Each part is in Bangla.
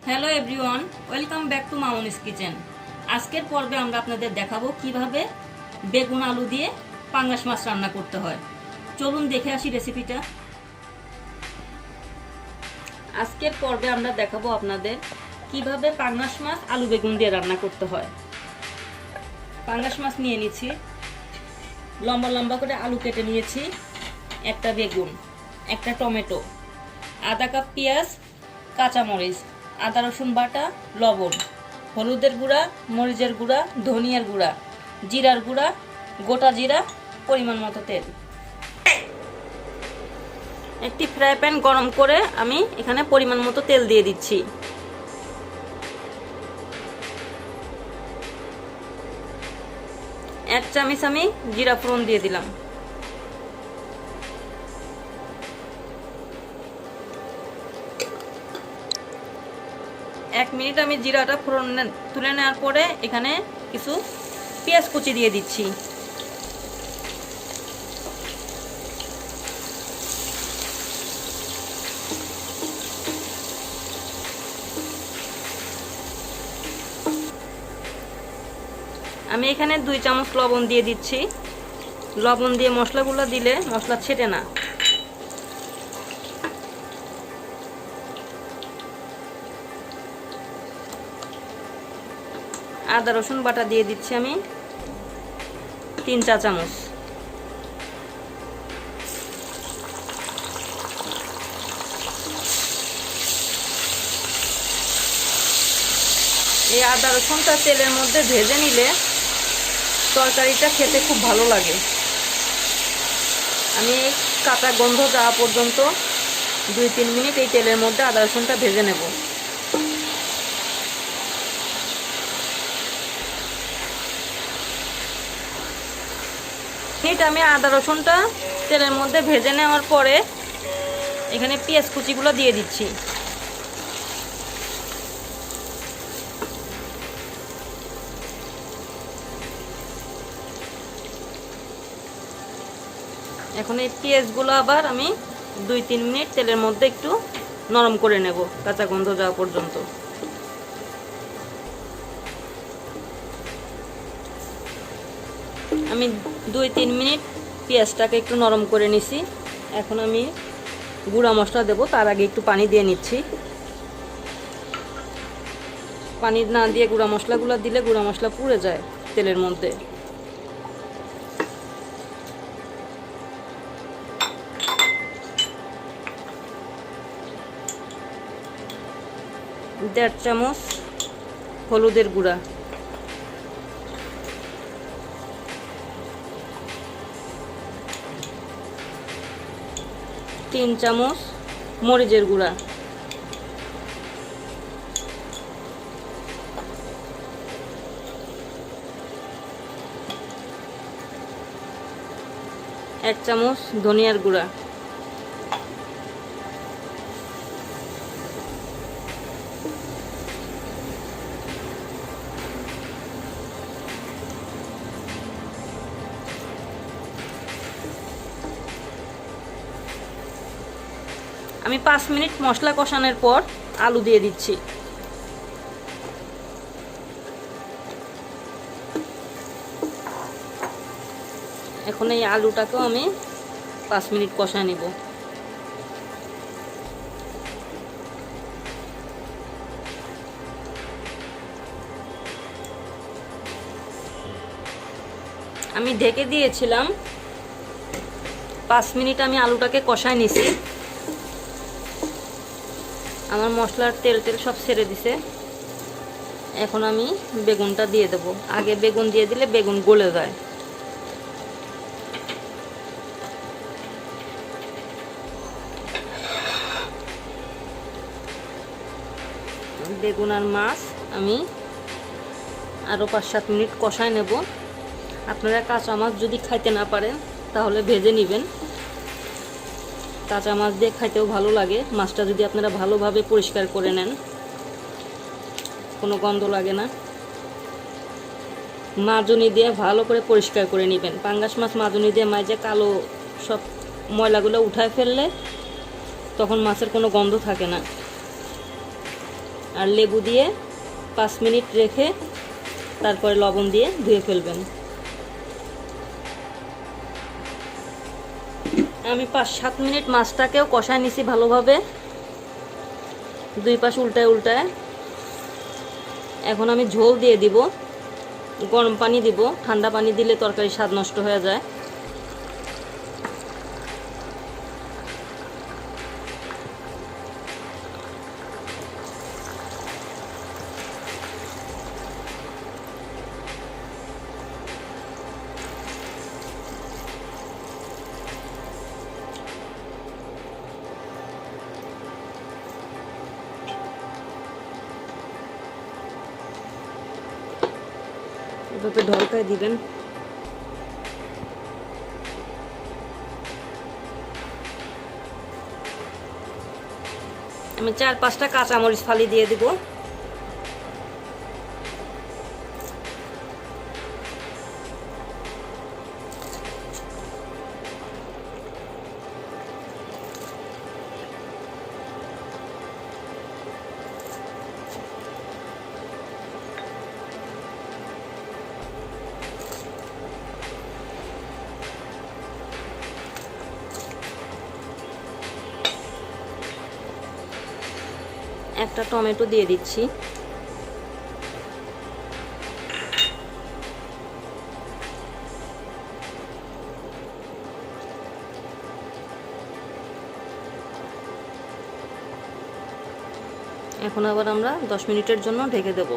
Hello everyone, welcome back to Mamoni's kitchen. আজকের পর্বে আমরা আপনাদের দেখাবো কিভাবে বেগুন আলু দিয়ে পাঙ্গাস মাছ রান্না করতে হয়। চলুন দেখে আসি রেসিপিটা। আজকের পর্বে আমরা দেখাবো আপনাদের কিভাবে পাঙ্গাস মাছ আলু বেগুন দিয়ে রান্না করতে হয়। পাঙ্গাস মাছ নিয়ে নিয়েছি, লম্বা লম্বা করে আলু কেটে নিয়েছি, একটা বেগুন, একটা টমেটো, আধা কাপ পেঁয়াজ, কাঁচামরিচ, আদা রসুন বাটা, লবণ, হলুদের গুঁড়া, মরিচের গুঁড়া, ধনিয়ার গুঁড়া, জিরার গুঁড়া, গোটা জিরা, পরিমাণ মতো তেল। একটি ফ্রাই প্যান গরম করে আমি এখানে পরিমাণ মতো তেল দিয়ে দিচ্ছি। এক চামচ আমি জিরা ফোড়ন দিয়ে দিলাম। এক মিনিট আমি জিরাটা ফোড়ন তুলে নেওয়ার পরে এখানে কিছু পেঁয়াজ কুচি দিয়ে দিচ্ছি। আমি এখানে 2 চামচ লবণ দিয়ে দিচ্ছি। লবণ দিয়ে মশলাগুলো দিলে মশলা ছেটে না। আদা রসুন বাটা দিয়ে দিচ্ছি আমি 3 চা চামচ। এই আদা রসুনটা তেলের মধ্যে ভেজে নিলে তরকারিটা খেতে খুব ভালো লাগে। আমি কাঁচা গন্ধ যাওয়া পর্যন্ত 2-3 মিনিট এই তেলের মধ্যে আদা রসুনটা ভেজে নেব। আমি আদা রসুনটা তেলের মধ্যে ভেজে নেওয়ার পরে এখানে পেঁয়াজ কুচিগুলো দিয়ে দিচ্ছি। এখন এই পেঁয়াজগুলো আবার আমি 2-3 মিনিট তেলের মধ্যে একটু নরম করে নেব কাঁচা গন্ধ যাওয়া পর্যন্ত। আমি 2-3 মিনিট পেঁয়াজটাকে একটু নরম করে নিছি। এখন আমি গুঁড়া মশলা দেব, তার আগে একটু পানি দিয়ে নিচ্ছি। পানি না দিয়ে গুঁড়া মশলাগুলো দিলে গুঁড়া মশলা পুড়ে যায় তেলের মধ্যে। দেড় চামচ হলুদের গুঁড়া, 3 চামচ মরিচের গুঁড়া, 1 চামচ ধনিয়ার গুঁড়া, আমি 5 মিনিট মশলা কষানোর পর আলু দিয়ে দিচ্ছি। এখন এই আলুটাকেও আমি 5 মিনিট কষায় নিব। আমি ঢেকে দিয়েছিলাম, 5 মিনিট আমি আলুটাকে কষায় নিছি। আমার মশলার তেল সব ছেড়ে দিছে। এখন আমি বেগুনটা দিয়ে দেব। আগে বেগুন দিয়ে দিলে বেগুন গলে যায়। বেগুন আর মাছ আমি আরও 5-7 মিনিট কষায় নেব। আপনারা কাঁচা মাছ যদি খাইতে না পারেন তাহলে ভেজে নেবেন। কাঁচা মাছ দিয়ে খাইতেও ভালো লাগে। মাছটা যদি আপনারা ভালোভাবে পরিষ্কার করে নেন, কোনো গন্ধ লাগে না। মাজনি দিয়ে ভালো করে পরিষ্কার করে নেবেন। পাঙ্গাস মাছ মাজনি দিয়ে মাঝে কালো সব ময়লাগুলো উঠায় ফেললে তখন মাছের কোনো গন্ধ থাকে না। আর লেবু দিয়ে 5 মিনিট রেখে তারপরে লবণ দিয়ে ধুয়ে ফেলবেন। আমি 5-7 মিনিট মাছটাকেও কষায় নিছি ভালোভাবে, 2 পাশ উল্টায় উল্টায়। এখন আমি ঝোল দিয়ে দিব, গরম পানি দিব, ঠান্ডা পানি দিলে তরকারি স্বাদ নষ্ট হয়ে যায়। এভাবে ঢলকায় দিবেন। আমি 4-5টা কাঁচামরিচ ফালি দিয়ে দিব। একটা টমেটো দিয়ে দিচ্ছি। এখন আবার আমরা 10 মিনিটের জন্য ঢেকে দেব।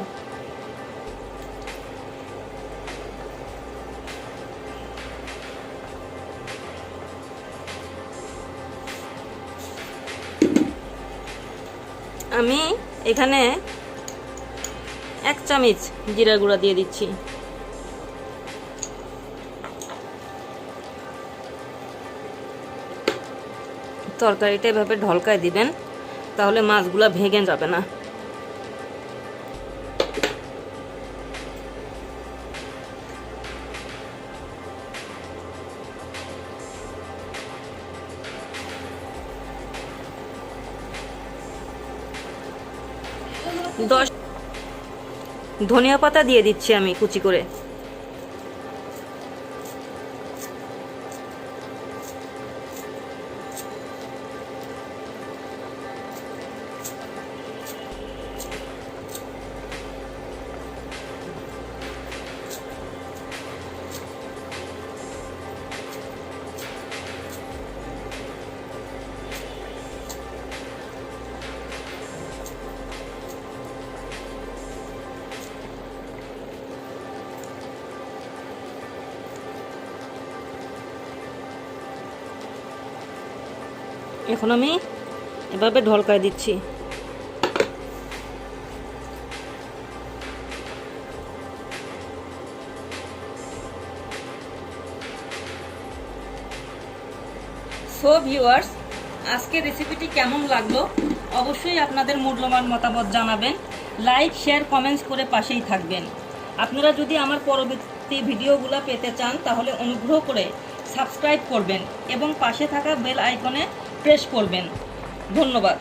আমি এখানে 1 চামচ জিরা গুঁড়া দিয়ে দিচ্ছি। তরকারিটা এভাবে ঢলকায় দিবেন, তাহলে মাছগুলা ভেঙে যাবে না। ধনিয়া পাতা দিয়ে দিচ্ছি আমি কুচি করে। এখন আমি এভাবে ঢলকায় দিচ্ছি। সো ভিউয়ার্স, আজকের রেসিপিটি কেমন লাগলো অবশ্যই আপনাদের মূল্যবান মতামত জানাবেন। লাইক, শেয়ার, কমেন্টস করে পাশেই থাকবেন। আপনারা যদি আমার পরবর্তী ভিডিওগুলো পেতে চান তাহলে অনুগ্রহ করে সাবস্ক্রাইব করবেন এবং পাশে থাকা বেল আইকনে প্রেস করবেন। ধন্যবাদ।